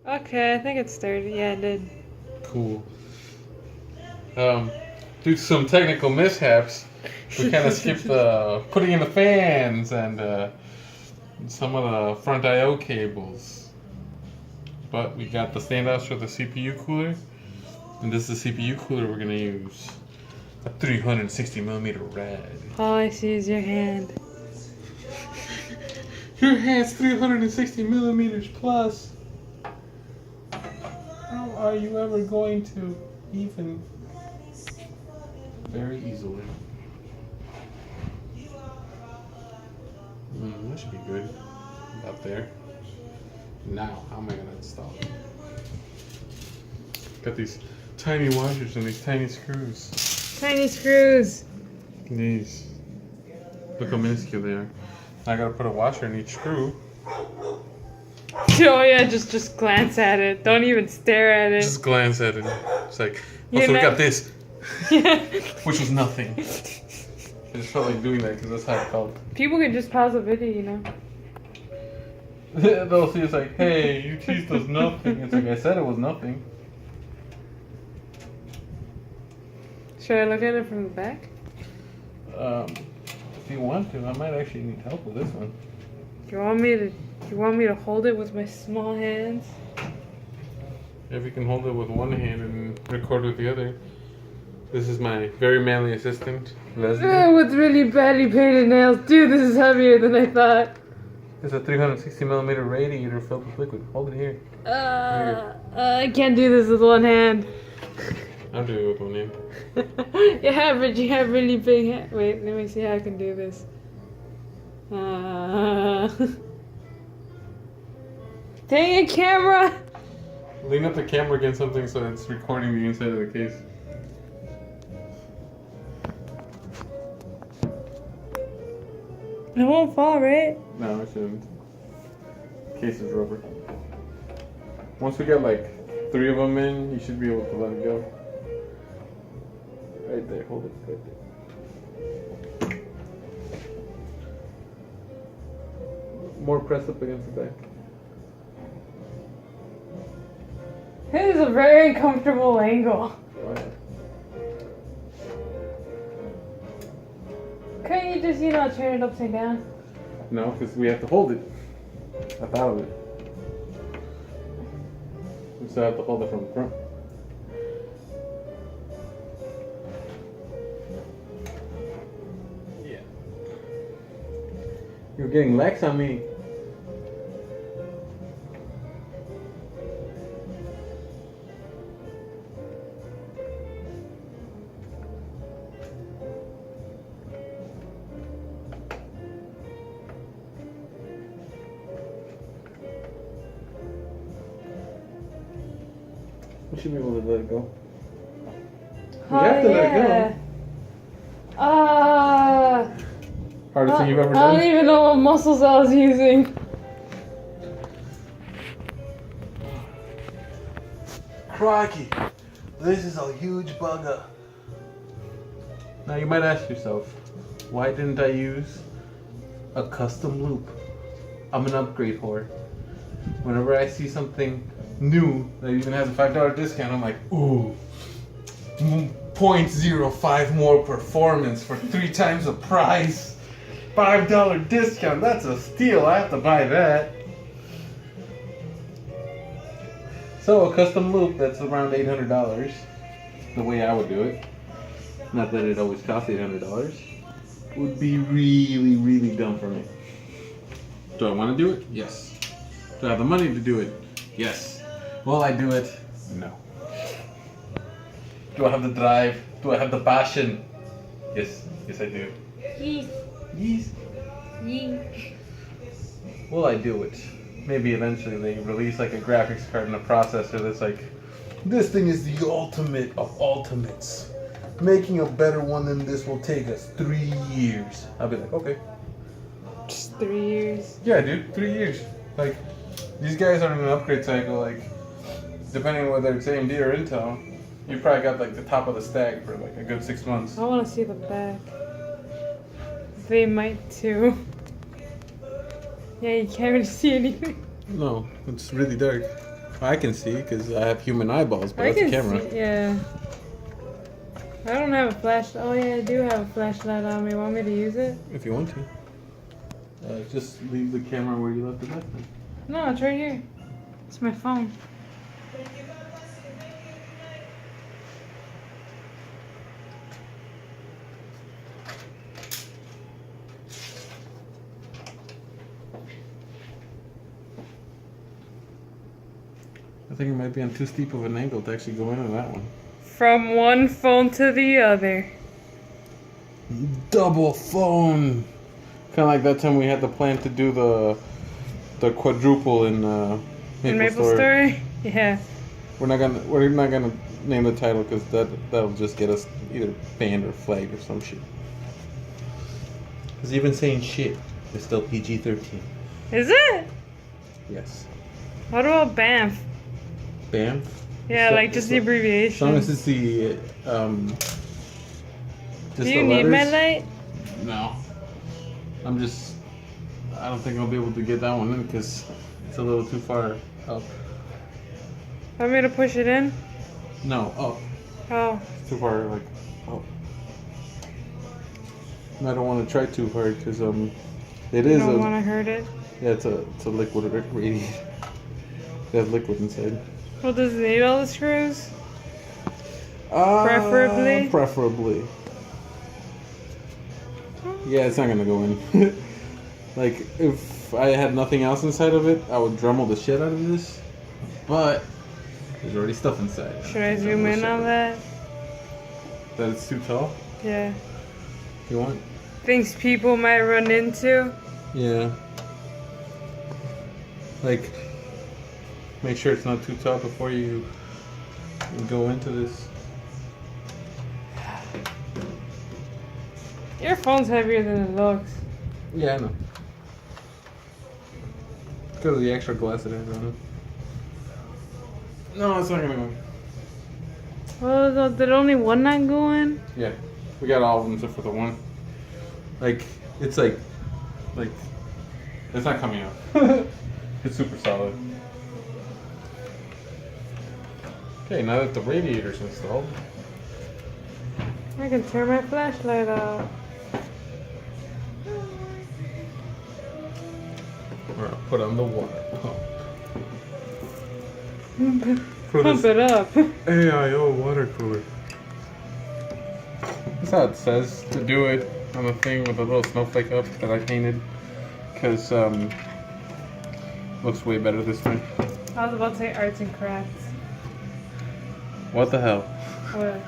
Okay, I think it started. Yeah, it did. Cool. Due to some technical mishaps, we kind of skipped the putting in the fans and some of the front I/O cables. But we got the standoffs for the CPU cooler, and this is the CPU cooler we're gonna use. A 360mm rad. All I see is your hand. Your hand's 360mm plus. How are you ever going to even? Very easily. That should be good. About there. Now, how am I gonna install it? Got these tiny washers and these tiny screws. Tiny screws. These. Look how minuscule they are. I gotta put a washer in each screw. Oh yeah, just glance at it. Don't even stare at it. Just glance at it. It's like, You're also we not- got this. Yeah. Which was nothing. I just felt like doing that because that's how it felt. People can just pause the video, you know. They'll see it's like, hey, you teased us nothing. It's like, I said it was nothing. Should I look at it from the back? If you want to, I might actually need help with this one. You want me to hold it with my small hands? If you can hold it with one hand and record with the other. This is my very manly assistant, Leslie. With really badly painted nails. Dude, this is heavier than I thought. It's a 360mm radiator filled with liquid. Hold it here. I can't do this with one hand. I'll do it with one hand. Yeah, but you have really big hands. Wait, let me see how I can do this. Dang it, camera! Lean up the camera against something so it's recording the inside of the case. It won't fall, right? No, it shouldn't. Case is rubber. Once we get like 3 of them in, you should be able to let it go. Right there, hold it right there. More press up against the back. This is a very uncomfortable angle. Oh, yeah. Couldn't you just, turn it upside down? No, because we have to hold it. I thought of it. We still have to hold it from the front. Yeah. You're getting lax on me. We should be able to let it go. You have to let it go. Hardest thing you've ever I don't done? even know what muscles I was using. Crikey, this is a huge bugger. Now you might ask yourself, why didn't I use a custom loop? I'm an upgrade whore. Whenever I see something new that even has a $5 discount, I'm like, ooh, 0.05 more performance for 3 times the price. $5 discount, that's a steal. I have to buy that. So a custom loop that's around $800, the way I would do it, not that it always costs $800, would be really, really dumb for me. Do I want to do it? Yes. Do I have the money to do it? Yes. Will I do it? No. Do I have the drive? Do I have the passion? Yes. Yes, I do. Yeet. Yes. Yeet. Will I do it? Maybe eventually they release like a graphics card and a processor that's like, this thing is the ultimate of ultimates. Making a better one than this will take us 3 years. I'll be like, okay. Just 3 years. Yeah, dude, 3 years. Like, these guys are in an upgrade cycle, like, depending on whether it's AMD or Intel, you probably got like the top of the stack for like a good 6 months. I want to see the back. They might too. Yeah, you can't really see anything. No, it's really dark. I can see because I have human eyeballs, but I that's a can camera. see, yeah. I don't have a flashlight. Oh yeah, I do have a flashlight on me. Want me to use it? If you want to. Just leave the camera where you left it last time. No, it's right here. It's my phone. I think it might be on too steep of an angle to actually go into that one. From one phone to the other. Double phone. Kind of like that time we had the plan to do the quadruple in Maple Story? Yeah. We're not gonna name the title because that'll just get us either banned or flagged or some shit. Because even saying shit is still PG-13. Is it? Yes. What about BAMF? BAMF? Yeah, like just the abbreviation. As long as it's the Do you need my light? No. I don't think I'll be able to get that one in because it's a little too far up. Want me to push it in? No, up. Oh. It's too far, like, up. And I don't want to try too hard because it You is don't want to hurt it? Yeah, it's a liquid radiator. It has liquid inside. Well, does it need all the screws? Preferably? Preferably. Yeah, it's not gonna go in. Like, if I had nothing else inside of it, I would Dremel the shit out of this. But there's already stuff inside. Should I zoom in on that? That it's too tall? Yeah. You want? Things people might run into? Yeah. Like, make sure it's not too tall before you go into this. Your phone's heavier than it looks. Yeah, I know. Because of the extra glass it has on it. No, it's not gonna go. Well, did only one not go in? Yeah, we got all of them except for the one. Like, it's like, it's not coming out. It's super solid. Okay, now that the radiator's installed, I can turn my flashlight off. we're gonna put on the water pump. Pump it up. AIO water cooler. That's how it says to do it on the thing with the little snowflake up that I painted. Because, looks way better this way. I was about to say arts and crafts. What the hell? What?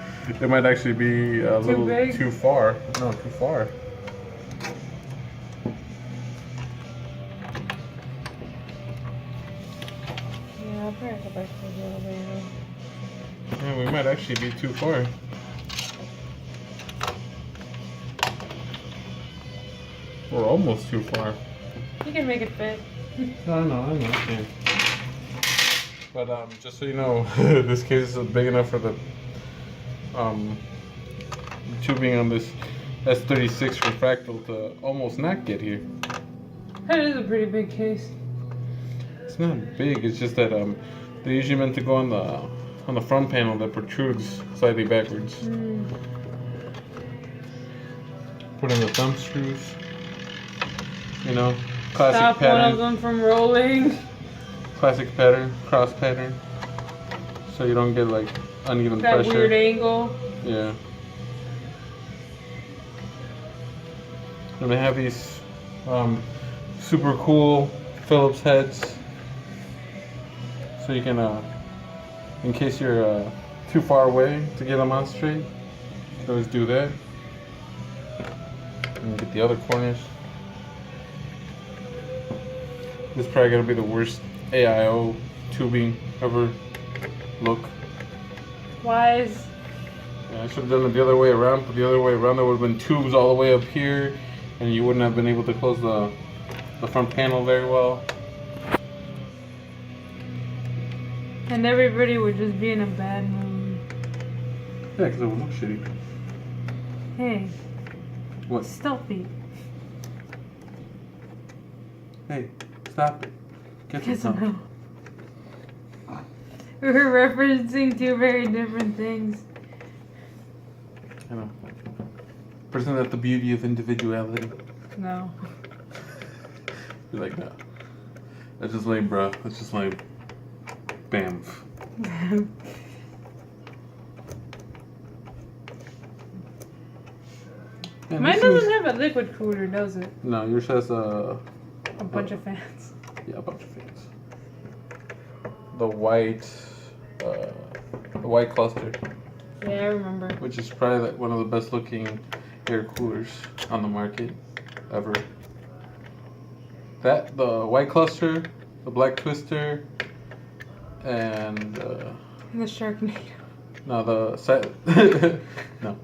It might actually be a little big? too far. No, too far. Yeah, I'll probably go back to the elevator. Yeah, we might actually be too far. We're almost too far. You can make it fit. I know, I can. But just so you know, this case is big enough for the tubing on this S36 refractal to almost not get here. That is a pretty big case. It's not big. It's just that they're usually meant to go on the front panel that protrudes slightly backwards. Put in the thumb screws. You know, classic Stop pattern. one of them from rolling. Classic pattern, cross pattern, so you don't get like uneven That pressure. weird angle. Yeah. And they have these super cool Phillips heads, so you can, in case you're too far away to get them on straight, you can always do that. And get the other corners. This is probably gonna be the worst AIO tubing ever look. Wise. Yeah, I should have done it the other way around, but the other way around there would have been tubes all the way up here, and you wouldn't have been able to close the front panel very well. And everybody would just be in a bad mood. Yeah, because it would look shitty. Hey. What? Stealthy. Hey, stop it. Get Get some some help. We're referencing two very different things. I know. But isn't that the beauty of individuality? No. You're like, no. That's just lame, bro. That's just lame. Bam. Yeah, Mine doesn't have a liquid cooler, does it? No, yours has a bunch of fans. Yeah, a bunch of fans. The white cluster, Yeah, I remember. which is probably like one of the best looking air coolers on the market ever. That, the white cluster, the black twister, and The Sharknado. no, no,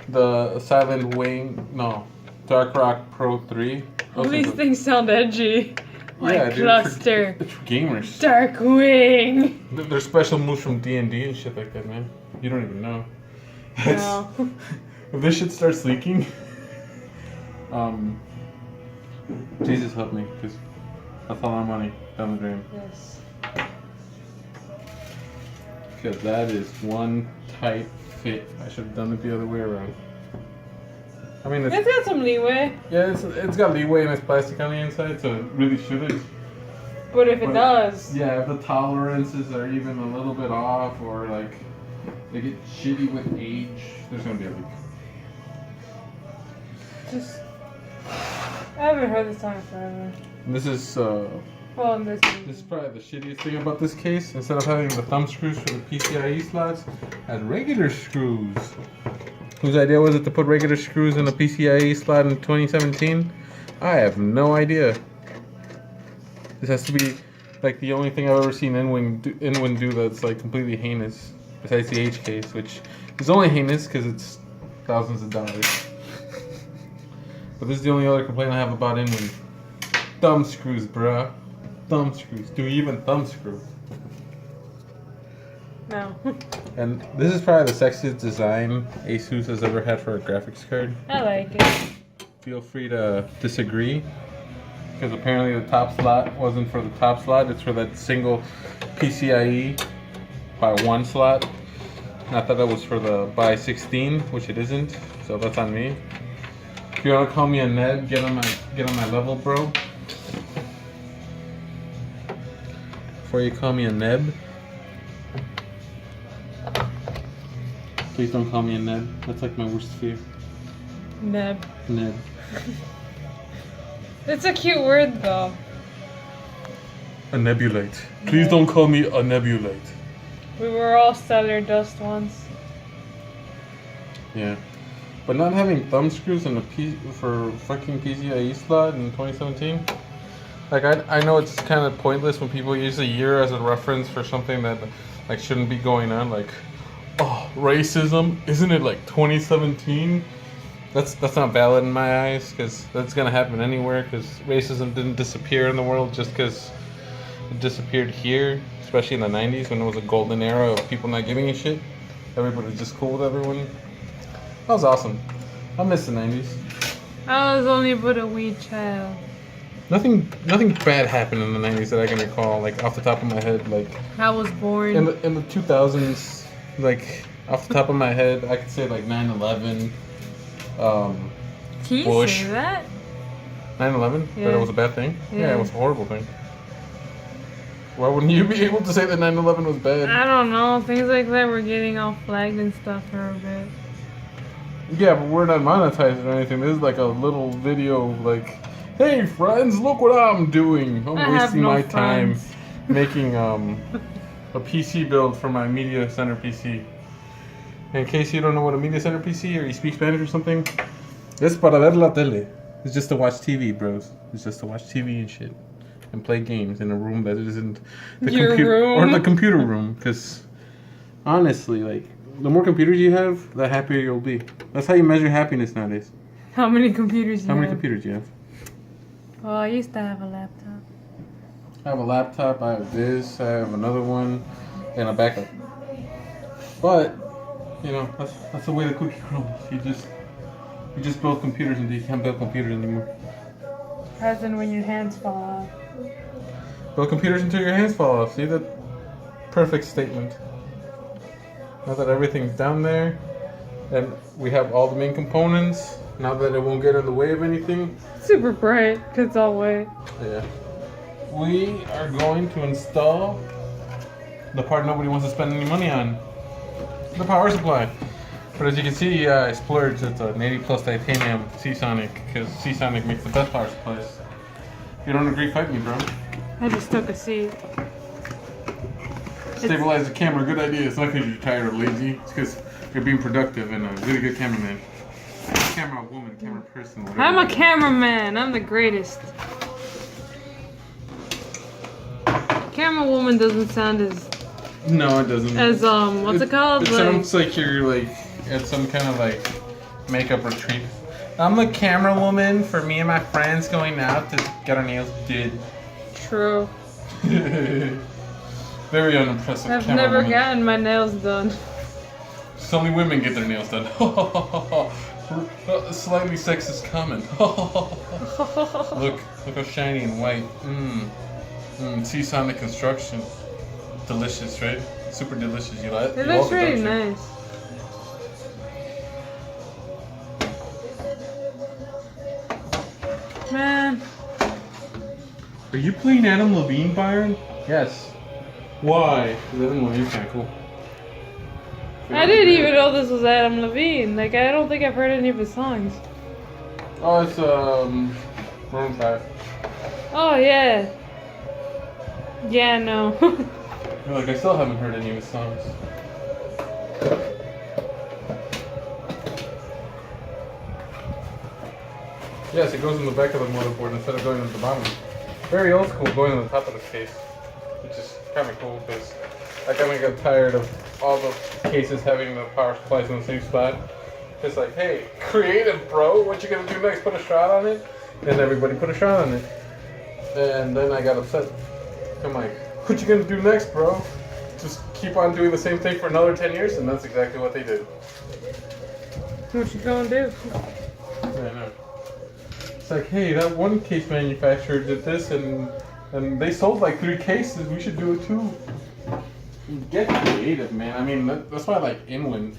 the Silent Wing, no, Dark Rock Pro 3. All these things sound edgy. White dude, cluster. it's for gamers. Dark Wing. There's special moves from D&D and shit like that, man. You don't even know. No. If this shit starts leaking, Jesus help me, because that's a lot of money down the drain. Yes. Because that is one tight fit. I should have done it the other way around. I mean, It's got some leeway. yeah, it's got leeway and it's plastic on the inside, so it really shouldn't. But if it does. Yeah, if the tolerances are even a little bit off or like they get shitty with age, there's gonna be a leak. Just. I haven't heard this song forever. And this is Well, in this. this is probably the shittiest thing about this case. Instead of having the thumb screws for the PCIe slots, it has regular screws. Whose idea was it to put regular screws in a PCIe slot in 2017? I have no idea. This has to be like the only thing I've ever seen Inwin do that's like completely heinous, besides the H case, which is only heinous because it's thousands of dollars. But this is the only other complaint I have about Inwin. Thumb screws, bruh. Thumb screws. Do you even thumb screw? No. And this is probably the sexiest design Asus has ever had for a graphics card. I like it. Feel free to disagree, because apparently the top slot wasn't for the top slot, it's for that single PCIe by one slot. And I thought that was for the by 16, which it isn't, so that's on me. If you want to call me a Ned, get on my level, bro. Before you call me a Neb. Please don't call me a Neb. That's like my worst fear. Neb. Neb. It's a cute word though. A nebulate. Please don't call me a nebulate. We were all stellar dust once. Yeah. But not having thumb screws in for fucking PCIe slot in 2017, like I know it's kind of pointless when people use a year as a reference for something that like shouldn't be going on. Like, oh, racism, isn't it like 2017? That's not valid in my eyes, because that's gonna happen anywhere. Because racism didn't disappear in the world just because it disappeared here, especially in the 90s when it was a golden era of people not giving a shit. Everybody was just cool with everyone. That was awesome. I miss the 90s. I was only but a wee child. Nothing bad happened in the 90s that I can recall, like off the top of my head. Like I was born. in the 2000s, like off the top of my head, I could say like 9/11. Can you Bush. say that? 9/11? Yeah. That it was a bad thing? Yeah. It was a horrible thing. Why wouldn't you be able to say that 9/11 was bad? I don't know. Things like that were getting all flagged and stuff for a bit. Yeah, but we're not monetizing or anything. This is like a little video like, hey friends, look what I'm doing. I'm I have wasting no my time friends. making a PC build for my media center PC. In case you don't know what a media center PC or you speak Spanish or something, it's para ver la tele. It's just to watch TV, bros. It's just to watch TV and shit. And play games in a room that isn't the Your computer room? or the computer room. Because honestly, like, the more computers you have, the happier you'll be. That's how you measure happiness nowadays. How many computers How you many have? computers do you have? Well, I used to have a laptop. I have a laptop, I have this, I have another one, and a backup. But, you know, that's the way the cookie crumbles. You just build computers until you can't build computers anymore. As in when your hands fall off. Build computers until your hands fall off. See that? perfect statement. Now that everything's down there, and we have all the main components, now that it won't get in the way of anything. Super bright, because it's all white. Yeah. We are going to install the part nobody wants to spend any money on. The power supply. But as you can see, I splurged. It's an 80 plus titanium Seasonic, because Seasonic makes the best power supplies. If you don't agree, fight me, bro. I just took a seat. Stabilize the camera, good idea. It's not because you're tired or lazy. It's because you're being productive and a really good cameraman. Camera woman, camera person. Whatever. I'm a cameraman. I'm the greatest. Camera woman doesn't sound as... No, it doesn't. As, what's it called? It sounds like you're, like, at some kind of, like, makeup retreat. I'm a camera woman for me and my friends going out to get our nails did. True. Very unimpressive. I've camera never woman. gotten my nails done. So only women get their nails done. Slightly sexist comment. Look how shiny and white. Seasonic construction. Delicious, right? Super delicious. You like it? It looks really nice. Man. Are you playing Adam Levine, Byron? Yes. Why? Because Adam Levine's kind of cool. I didn't even know this was Adam Levine. Like, I don't think I've heard any of his songs. Oh, it's Maroon 5. Oh, yeah. Yeah, no. Like, I still haven't heard any of his songs. Yes, it goes in the back of the motherboard instead of going in the bottom. Very old school, going on the top of the case. Which is kind of cool, because I kind of got tired of all the cases having the power supplies in the same spot. It's like, hey, creative, bro. What you gonna do next? Put a shroud on it? And everybody put a shroud on it. And then I got upset. I'm like, what you gonna do next, bro? Just keep on doing the same thing for another 10 years? And that's exactly what they did. What you gonna do? I know. It's like, hey, that one case manufacturer did this, and they sold like 3 cases. We should do it too. Get creative, man. I mean, that's why I like Inwin.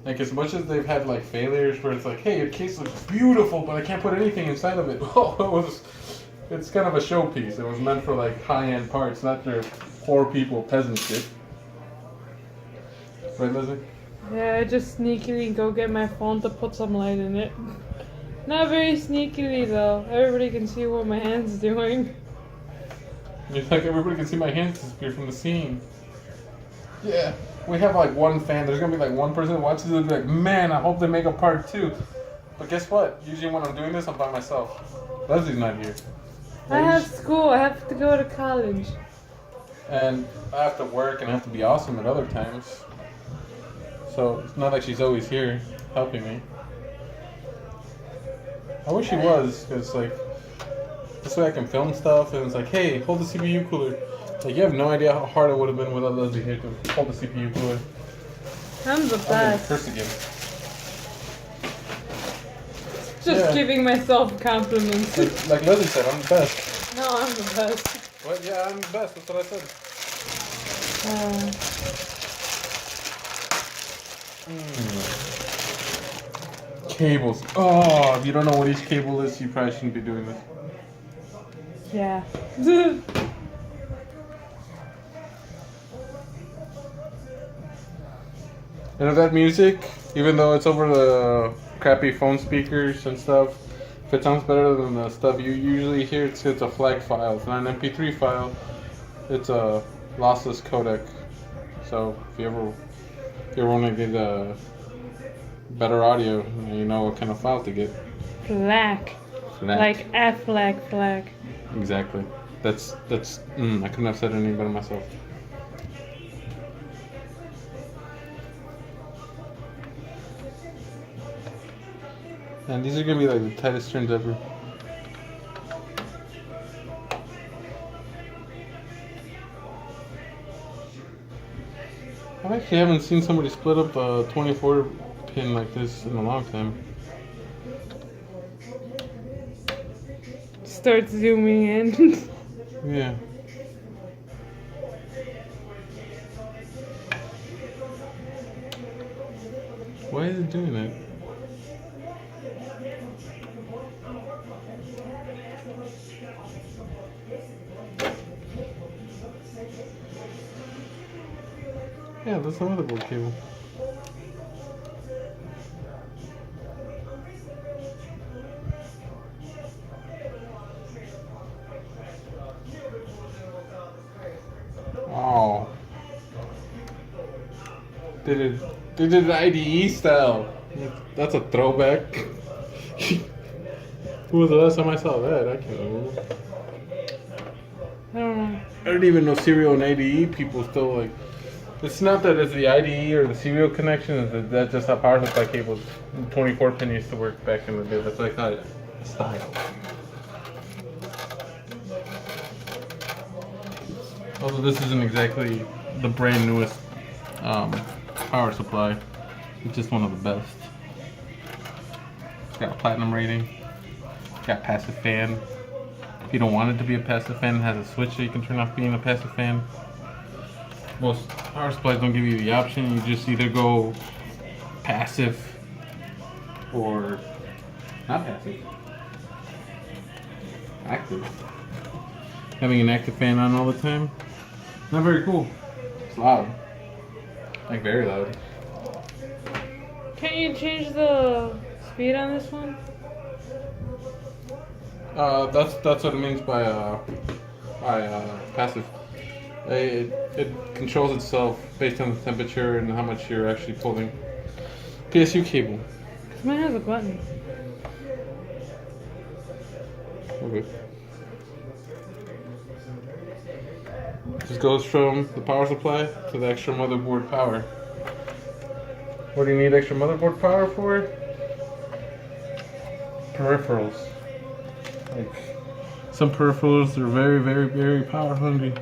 Like, as much as they've had like failures where it's like, hey, your case looks beautiful, but I can't put anything inside of it. Oh, it's kind of a showpiece. It was meant for like high-end parts, not their poor people peasant shit. Right, Leslie? Yeah, I just sneakily go get my phone to put some light in it. Not very sneakily though. Everybody can see what my hand's doing. It's like everybody can see my hands disappear from the scene. Yeah, we have like one fan. There's gonna be like one person that watches it and be like, man, I hope they make a part 2. But guess what? Usually when I'm doing this, I'm by myself. Leslie's not here. I have school. I have to go to college. And I have to work and I have to be awesome at other times. So it's not like she's always here helping me. I wish she was, because like, this way I can film stuff and it's like, hey, hold the CPU cooler. Like, you have no idea how hard it would have been without Leslie here to hold the CPU cooler. I'm the best. Curse again. Just giving myself compliments. Like Leslie said, I'm the best. No, I'm the best. What? Yeah, I'm the best. That's what I said. Cables. Oh, if you don't know what each cable is, you probably shouldn't be doing this. Yeah. And if that music, even though it's over the crappy phone speakers and stuff, if it sounds better than the stuff you usually hear, it's a FLAC file. It's not an MP3 file. It's a lossless codec. So if you ever want to get better audio, you know what kind of file to get. Black. Like Affleck. Exactly. That's. I couldn't have said it any better myself. And these are gonna be like the tightest turns ever. I actually haven't seen somebody split up a 24 pin like this in a long time. Start zooming in. Yeah. Why is it doing that? Yeah, that's the motherboard cable. Oh. They did it IDE style. That's a throwback. Who was the last time I saw that? I can't remember. I don't know. I don't even know serial and IDE people still like. It's not that it's the IDE or the serial connection. It's that's just how power supply cables, 24 pin used to work back in the day. That's what I call it. Style. Although this isn't exactly the brand newest power supply, it's just one of the best. It's got a platinum rating. It's got passive fan. If you don't want it to be a passive fan, it has a switch so you can turn off being a passive fan. Most power supplies don't give you the option. You just either go passive or not passive. Active. Having an active fan on all the time, not very cool. It's loud. Like very loud. Can't you change the speed on this one? That's what it means by passive. It controls itself based on the temperature and how much you're actually pulling. PSU cable. Cause mine has a button. Okay. Just goes from the power supply to the extra motherboard power. What do you need extra motherboard power for? Peripherals. Like some peripherals are very, very, very power hungry.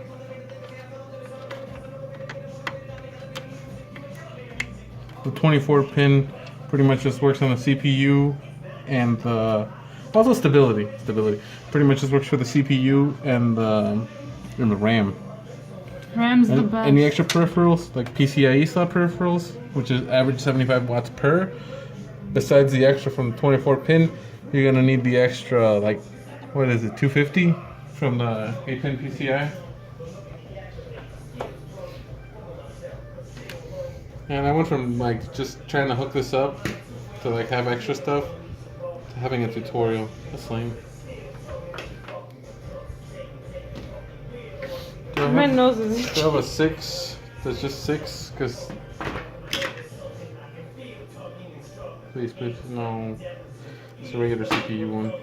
The 24 pin pretty much just works on the CPU and the also stability. Pretty much just works for the CPU and the RAM. RAM's the best. And the extra peripherals, like PCIe style peripherals, which is average 75 watts per. Besides the extra from the 24 pin, you're gonna need the extra, like, what is it, 250 from the 8-pin PCI. And I went from like just trying to hook this up to like have extra stuff to having a tutorial. That's lame. My nose is Do I have a 6 that's just 6? Because. Please, no. It's a regular CPU one.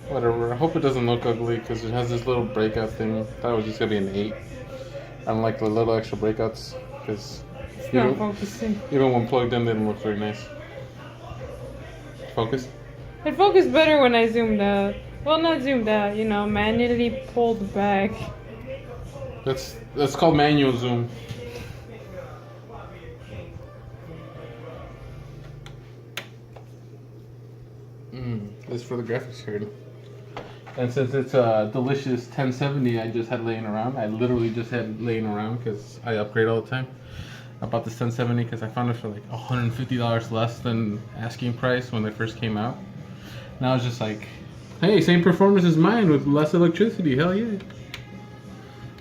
Whatever. I hope it doesn't look ugly because it has this little breakout thing. I thought it was just gonna be an 8. I don't like the little extra breakouts because not focusing. Even when plugged in, they don't look very nice. Focus? It focused better when I zoomed out. Well, not zoomed out, you know, manually pulled back. That's called manual zoom. This is for the graphics card. And since it's a delicious 1070 I just had laying around, I literally just had laying around because I upgrade all the time. I bought this 1070 because I found it for like $150 less than asking price when they first came out. And I was just like, hey, same performance as mine with less electricity, hell yeah.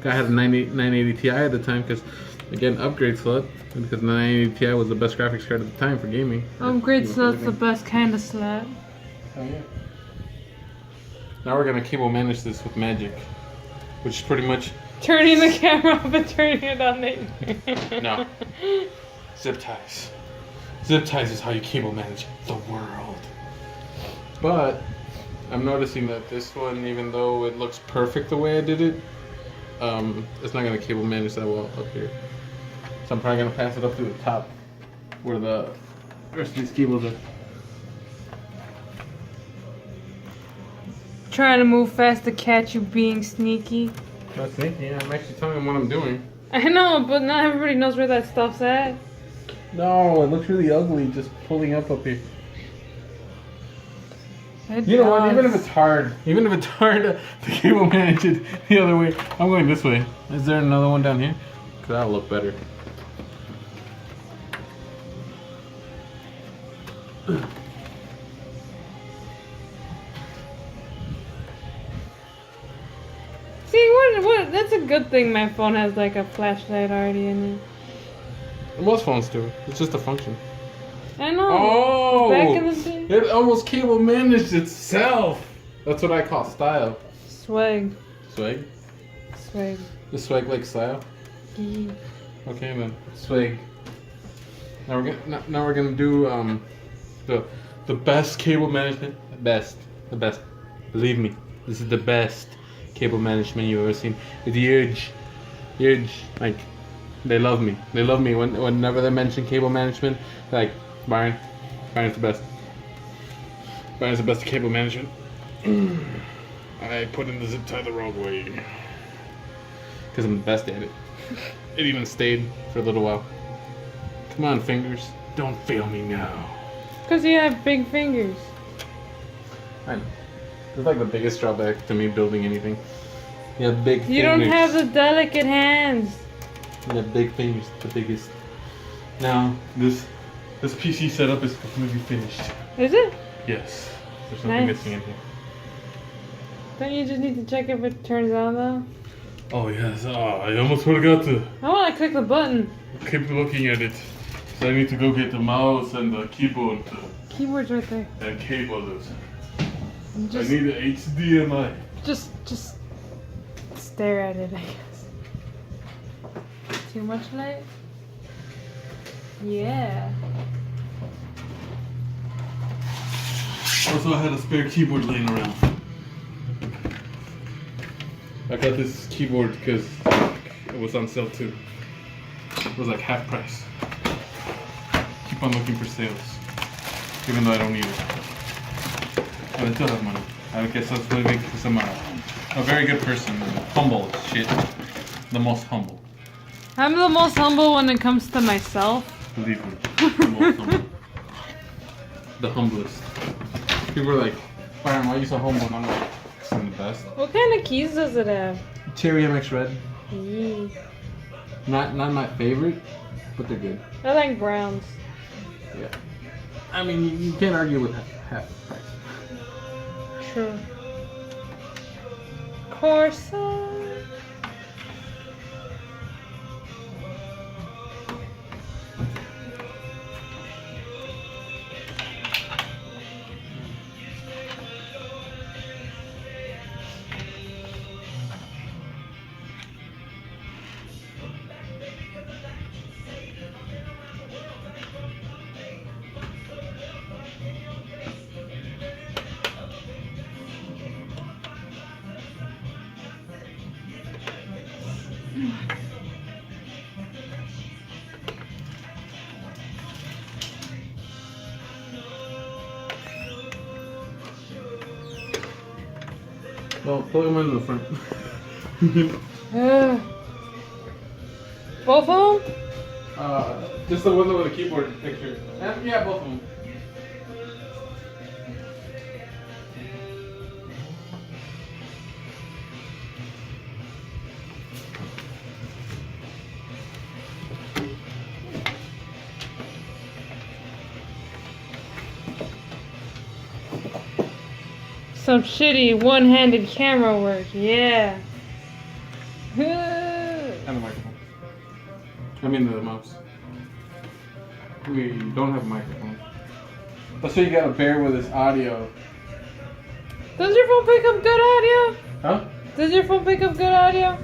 I had a 980 Ti at the time because, again, upgrade slut. Because the 980 Ti was the best graphics card at the time for gaming. Upgrade slut's the best kind of slut. Oh yeah. Now we're gonna cable manage this with magic, which is pretty much turning the camera off and turning it on. No. Zip ties. Zip ties is how you cable manage the world. But I'm noticing that this one, even though it looks perfect the way I did it, it's not gonna cable manage that well up here. So I'm probably gonna pass it up to the top where the rest of these cables are. Trying to move fast to catch you being sneaky. Not sneaky, I'm actually telling them what I'm doing. I know, but not everybody knows where that stuff's at. No, it looks really ugly just pulling up here. You know what, even if it's hard to cable manage it the other way, I'm going this way. Is there another one down here? Because that'll look better. See, what? That's a good thing my phone has like a flashlight already in it. Most phones do. It's just a function. I know. Oh! Back in the day. It almost cable managed itself. That's what I call style. Swag. Swag? Swag. The swag like style? Gee. Okay then. Swag. Now we're gonna do the best cable management. The best. Believe me, this is the best cable management you've ever seen. It's huge. Like, they love me. They love me whenever they mention cable management. Like, Byron's the best. Byron's the best at cable management. I put in the zip tie the wrong way because I'm the best at it. It even stayed for a little while. Come on, fingers, don't fail me now. Because you have big fingers. I know. It's like the biggest drawback to me building anything. You have big fingers. You don't have the delicate hands. You have big fingers, the biggest. Now, this PC setup is completely finished. Is it? Yes. There's something Nice. missing in here. Don't you just need to check if it turns on though? Oh yes, I almost forgot to I want to click the button. keep looking at it. So I need to go get the mouse and the keyboard Keyboard's right there. and cables. Just, I need an HDMI. just stare at it, I guess. Too much light? Yeah. Also, I had a spare keyboard laying around. I got this keyboard because it was on sale too. It was like half price. Keep on looking for sales, even though I don't need it. But I still have money. I guess that's what it because I'm a very good person. Humble as shit. The most humble. I'm the most humble when it comes to myself. Believe me. The most humble. The humblest. People are like, Byron, why are you so humble? And I'm like, I'm the best. What kind of keys does it have? Cherry MX Red. Yee. Not my favorite, but they're good. I like browns. Yeah. I mean, you can't argue with half the price. True. Corsa. Well, plug them into the front. Both of them? Just the one with the keyboard picture. Yeah, both of them. Some shitty one-handed camera work, yeah. And the microphone. I mean the mouse. We don't have a microphone. That's why you gotta bear with this audio. Does your phone pick up good audio? Huh? Does your phone pick up good audio?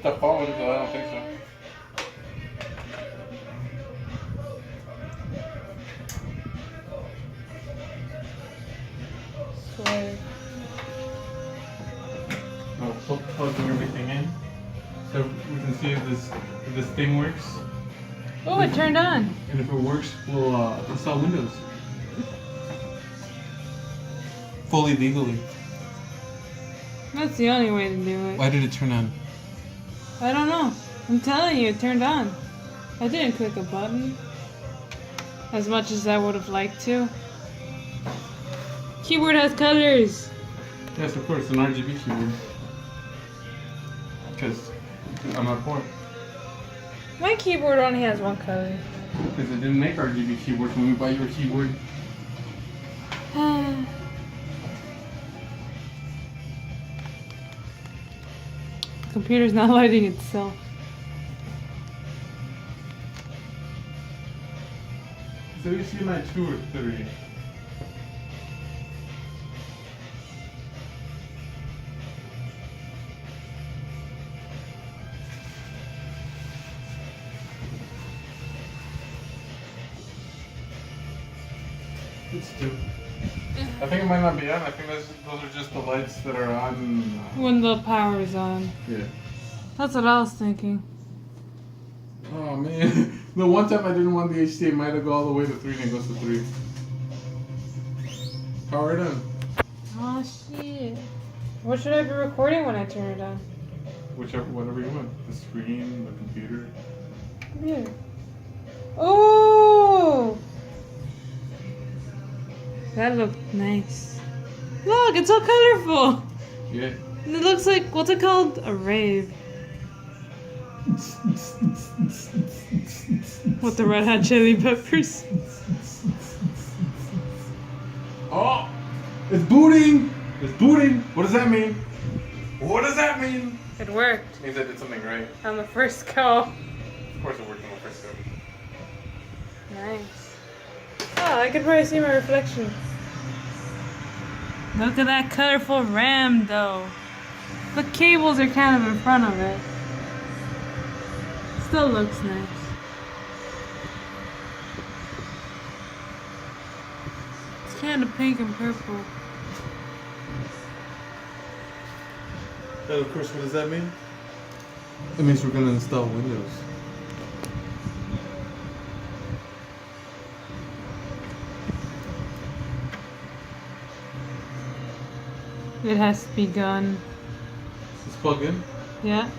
The phone, so I don't think so. Swear. Plugging everything in, so we can see if this thing works. Oh, it turned on. And if it works, we'll install Windows. Fully legally. That's the only way to do it. Why did it turn on? I don't know. I'm telling you, it turned on. I didn't click a button. As much as I would have liked to. Keyboard has colors. Yes, of course, an RGB keyboard. Because I'm not poor. My keyboard only has one color. Because it didn't make RGB keyboards when we buy your keyboard. The computer's not lighting itself. So you see like 2 or 3. It's 2. I think it might not be on. I think those are just the lights that are on. When the power is on. Yeah. That's what I was thinking. Oh man. The one time I didn't want the HDMI to go all the way to 3 and it goes to 3. Power it on. Oh shit. What should I be recording when I turn it on? Whatever you want. The screen, the computer. Computer. Oh! That looked nice. Look, it's so colorful. Yeah. And it looks like, what's it called? A rave. With the Red Hot Chili Peppers. Oh! It's booting! It's booting! What does that mean? What does that mean? It worked It means I did something right. on the first go. Of course it worked on the first go. Nice. Oh, I could probably see my reflection. Look at that colorful RAM though. The cables are kind of in front of it. Still looks nice. It's kind of pink and purple. And of course, what does that mean? It means we're gonna install Windows. It has begun. Let's plug in. Yeah.